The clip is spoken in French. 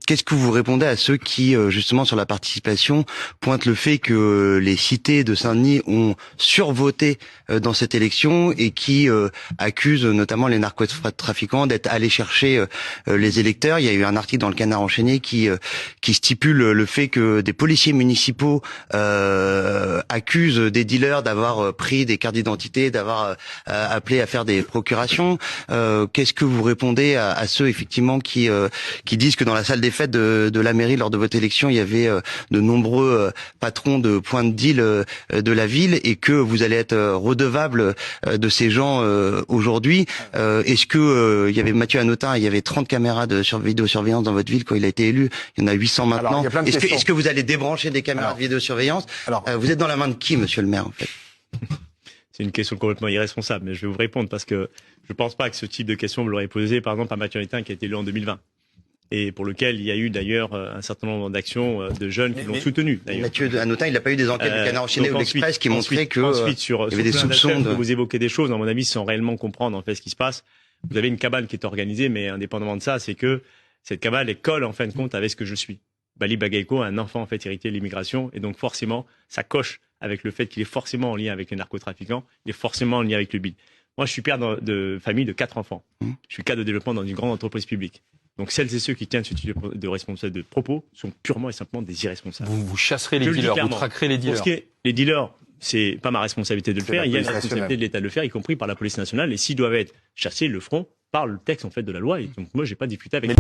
Qu'est-ce que vous répondez à ceux qui, justement, sur la participation, pointent le fait que les cités de Saint-Denis ont survoté dans cette élection et qui accusent notamment les narcotrafiquants d'être allés chercher les électeurs? Il y a eu un article dans le Canard enchaîné qui stipule le fait que des policiers municipaux accusent des dealers d'avoir pris des cartes d'identité, d'avoir appelé à faire des procurations. Qu'est-ce que vous répondez à ceux effectivement qui disent que dans la salle des fêtes de la mairie lors de votre élection, il y avait de nombreux patrons de points de deal de la ville et que vous allez être redevable de ces gens aujourd'hui? Est-ce que il y avait Mathieu Hanotin, il y avait 30 caméras de vidéosurveillance dans votre ville quand il a été élu, il y en a 800 maintenant. Est-ce que vous allez débrancher des caméras de vidéosurveillance? Vous êtes dans la main de qui, monsieur le maire, en fait? C'est une question complètement irresponsable, mais je vais vous répondre parce que je ne pense pas que ce type de question vous l'aurez posé, par exemple, à Mathieu Hanotin qui a été élu en 2020. Et pour lequel il y a eu d'ailleurs un certain nombre d'actions de jeunes qui l'ont soutenu. Mathieu Hanotin, il n'a pas eu des enquêtes du Canard enchaîné ou l'Express qui montraient que il y avait des soupçons de... Vous évoquez des choses, à mon avis, sans réellement comprendre en fait ce qui se passe. Vous avez une cabale qui est organisée, mais indépendamment de ça, c'est que cette cabale elle colle en fin de compte avec ce que je suis. Bali Bagaïko, un enfant en fait hérité de l'immigration, et donc forcément, ça coche avec le fait qu'il est forcément en lien avec les narcotrafiquants, il est forcément en lien avec le BID. Moi, je suis père de famille de 4 enfants. Je suis cadre de développement dans une grande entreprise publique. Donc celles et ceux qui tiennent ce type de responsable de propos sont purement et simplement des irresponsables. Vous chasserez les dealers, vous traquerez les dealers. Pour ce qui est les dealers, c'est pas ma responsabilité de le faire. Il y a la responsabilité de l'État de le faire, y compris par la police nationale. Et s'ils doivent être chassés, ils le feront par le texte en fait de la loi. Et donc moi, j'ai pas discuté avec.